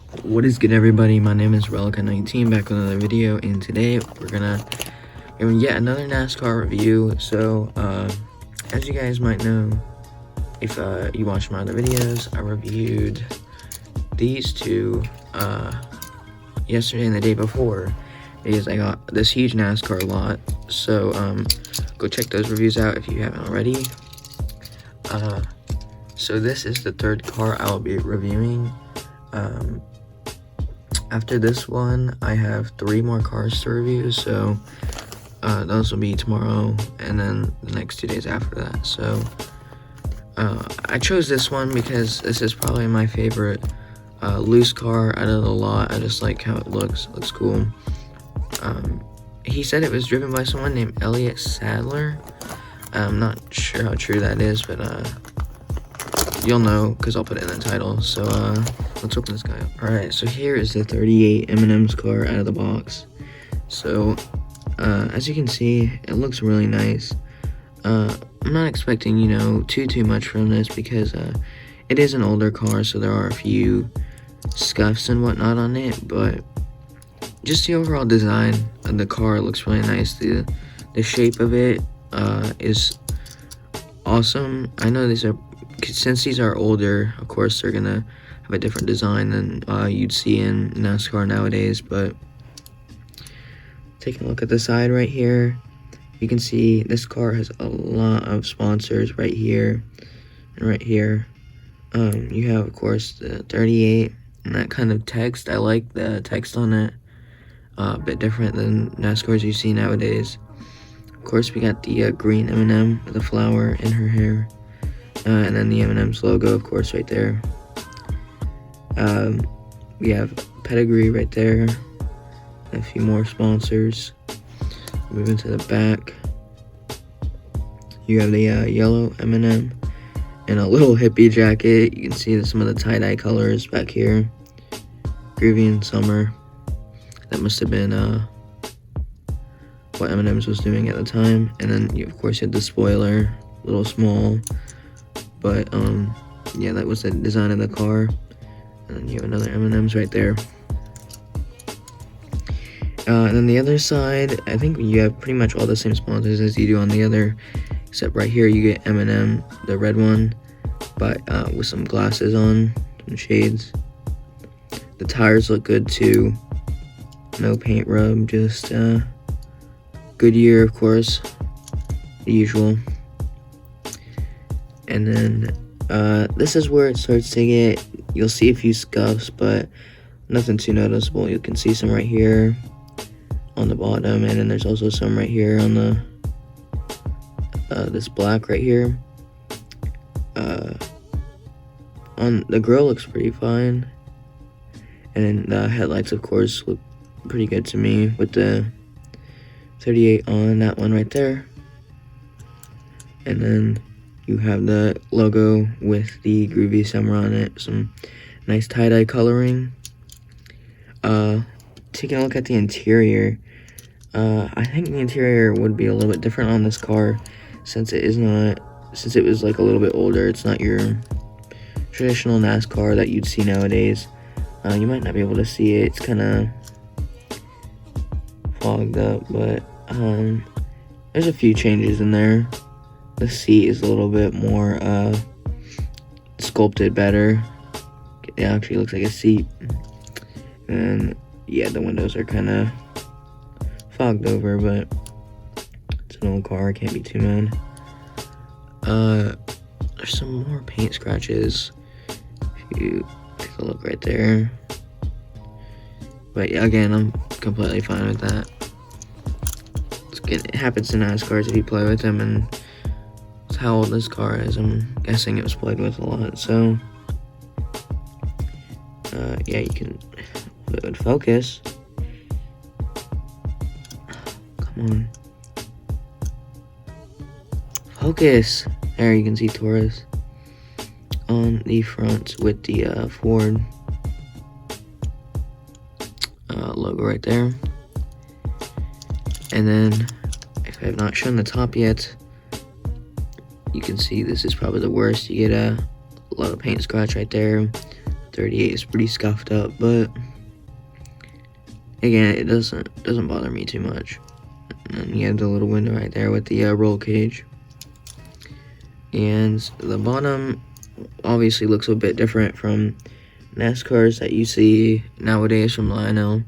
What is good, everybody? My name is Relica19, back with another video, and today we're gonna yet another NASCAR review. So as you guys might know, if you watched my other videos, I reviewed these two yesterday and the day before because I got this huge NASCAR lot. So go check those reviews out if you haven't already. So this is the third car I will be reviewing. After this one, I have 3 more cars to review, so those will be tomorrow and then the next 2 days after that. So I chose this one because this is probably my favorite loose car out of the lot. I just like how it looks. It looks cool. He said it was driven by someone named Elliott Sadler. I'm not sure how true that is, but you'll know because I'll put it in the title. So let's open this guy up. Alright, so here is the 38 M&M's car out of the box. So as you can see, it looks really nice. I'm not expecting, you know, too much from this because it is an older car, so there are a few scuffs and whatnot on it, but just the overall design of the car looks really nice. The shape of it is awesome. I know since these are older, of course they're gonna have a different design than you'd see in NASCAR nowadays, but taking a look at the side right here, you can see this car has a lot of sponsors right here and right here. You have, of course, the 38 and that kind of text. I like the text on it, a bit different than NASCARs you see nowadays. Of course, we got the green M&M with a flower in her hair. And then the M&M's logo, of course, right there. We have pedigree right there. A few more sponsors. Moving to the back. You have the yellow M&M and a little hippie jacket. You can see some of the tie-dye colors back here. Groovy in summer. That must have been what M&M's was doing at the time. And then you, of course, had the spoiler, a little small. But yeah, that was the design of the car. And then you have another M&M's right there. And then the other side, I think you have pretty much all the same sponsors as you do on the other, except right here you get M&M, the red one, but with some glasses on, some shades. The tires look good too. No paint rub, just Goodyear, of course, the usual. And then this is where it starts to get, you'll see a few scuffs, but nothing too noticeable. You can see some right here on the bottom, and then there's also some right here on the this black right here. On the grill looks pretty fine, and then the headlights, of course, look pretty good to me with the 38 on that one right there. And then you have the logo with the groovy summer on it, some nice tie-dye coloring. Taking a look at the interior, I think the interior would be a little bit different on this car since it was like a little bit older. It's not your traditional NASCAR that you'd see nowadays. You might not be able to see it, it's kind of fogged up, but there's a few changes in there. The seat is a little bit more sculpted better. It actually looks like a seat. And yeah, the windows are kind of fogged over, but it's an old car, can't be too mad. There's some more paint scratches if you take a look right there. But yeah, again, I'm completely fine with that. It happens to NASCARs if you play with them, and it's how old this car is. I'm guessing it was played with a lot, so yeah, you can, if it would focus. Come on. Focus! There you can see Taurus on the front with the Ford logo right there. And then, if I have not shown the top yet, you can see this is probably the worst. You get a lot of paint scratch right there. 38 is pretty scuffed up, but again, it doesn't bother me too much. And you have the little window right there with the roll cage. And the bottom obviously looks a bit different from NASCARs that you see nowadays from Lionel.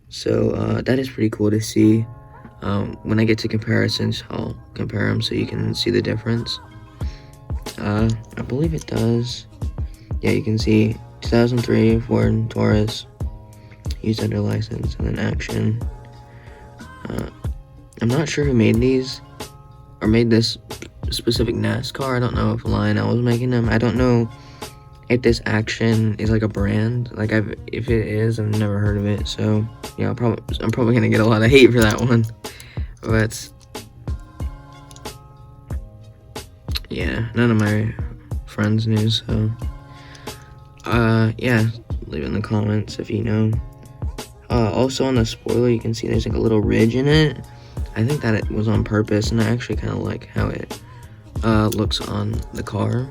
So that is pretty cool to see. When I get to comparisons, I'll compare them so you can see the difference. I believe it does. Yeah, you can see 2003 Ford Taurus, used under license, and then action. I'm not sure who made these, or made this specific NASCAR. I don't know if Lionel was making them. I don't know if this action is like a brand. Like, if it is, I've never heard of it. So yeah, I'm probably gonna get a lot of hate for that one. But yeah, none of my friends knew. So yeah, leave it in the comments if you know. Also on the spoiler, you can see there's like a little ridge in it. I think that it was on purpose, and I actually kind of like how it looks on the car.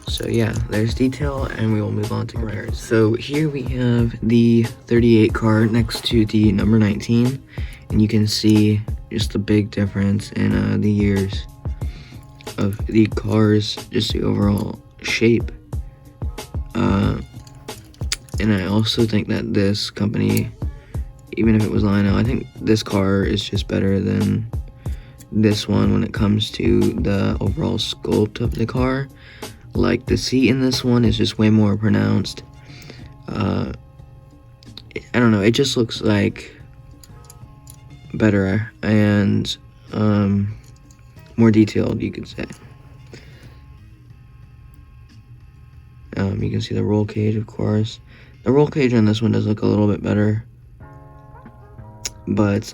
So yeah, there's detail, and we will move on to comparison. So here we have the 38 car next to the number 19, and you can see just the big difference in the years of the cars, just the overall shape. And I also think that this company, even if it was Lionel, I think this car is just better than this one when it comes to the overall sculpt of the car. Like, the seat in this one is just way more pronounced. I don't know, it just looks like better and more detailed, you could say. You can see the roll cage, of course. The roll cage on this one does look a little bit better, but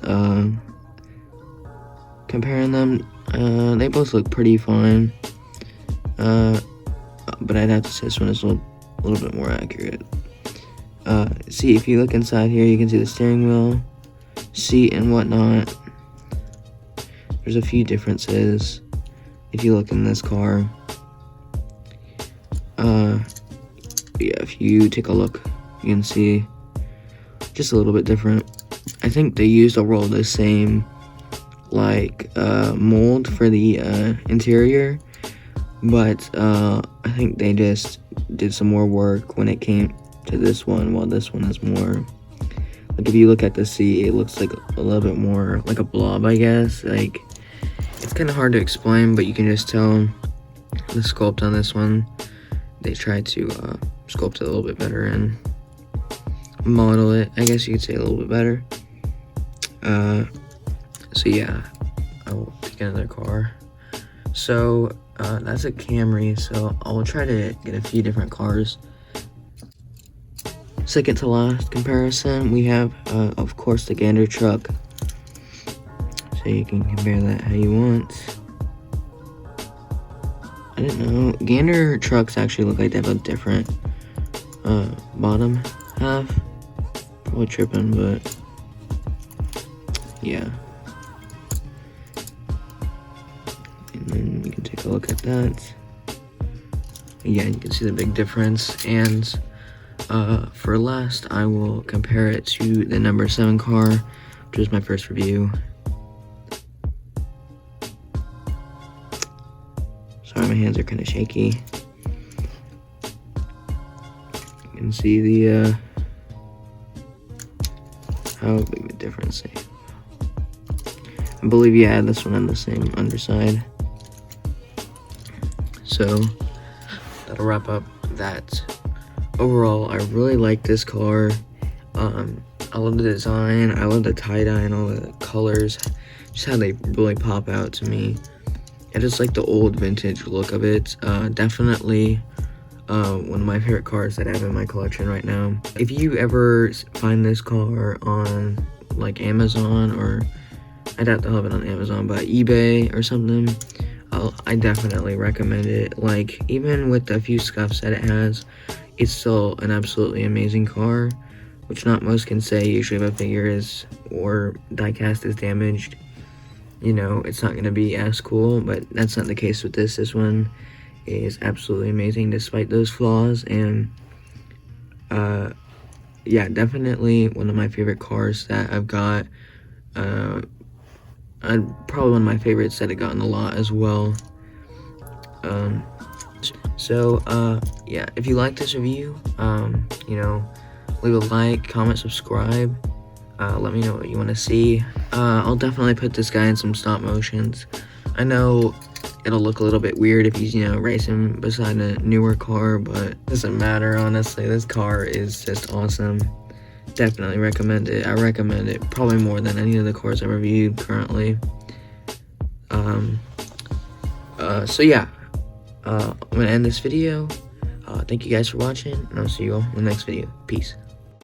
comparing them, they both look pretty fine. But I'd have to say this one is a little bit more accurate. See, if you look inside here, you can see the steering wheel, seat, and whatnot. There's a few differences if you look in this car. Yeah, if you take a look, you can see just a little bit different. I think they used overall the same like mold for the interior, but I think they just did some more work when it came to this one, while this one is more like, if you look at the seat, it looks like a little bit more like a blob, I guess. Like, it's kind of hard to explain, but you can just tell the sculpt on this one, they tried to sculpt it a little bit better and model it, I guess you could say, a little bit better. So yeah, I will take another car. So that's a Camry, so I'll try to get a few different cars. Second to last comparison, we have of course the Gander truck, so you can compare that how you want. I didn't know, Gander trucks actually look like they have a different bottom half. Probably tripping, but yeah. And then you can take a look at that. Yeah, you can see the big difference. And for last, I will compare it to the number 7 car, which was my first review. Sorry, my hands are kind of shaky. You can see the how big the difference is. I believe you had this one on the same underside. So that'll wrap up that. Overall, I really like this car. I love the design, I love the tie-dye and all the colors, just how they really pop out to me. I just like the old vintage look of it. Definitely one of my favorite cars that I have in my collection right now. If you ever find this car on like Amazon, or I doubt they'll have it on Amazon, but eBay or something, I definitely recommend it. Like, even with the few scuffs that it has, it's still an absolutely amazing car, which not most can say. Usually if a figure is, or diecast is damaged, you know, it's not going to be as cool, but that's not the case with this. This one is absolutely amazing despite those flaws, and Yeah, definitely one of my favorite cars that I've got. Probably one of my favorites that I've gotten a lot as well. Yeah, if you like this review, leave a like, comment, subscribe. Let me know what you want to see. I'll definitely put this guy in some stop motions. I know it'll look a little bit weird if he's, racing beside a newer car, but it doesn't matter, honestly. This car is just awesome. Definitely recommend it. I recommend it probably more than any of the cars I reviewed currently. So yeah, I'm gonna end this video. Thank you guys for watching, and I'll see you all in the next video. Peace.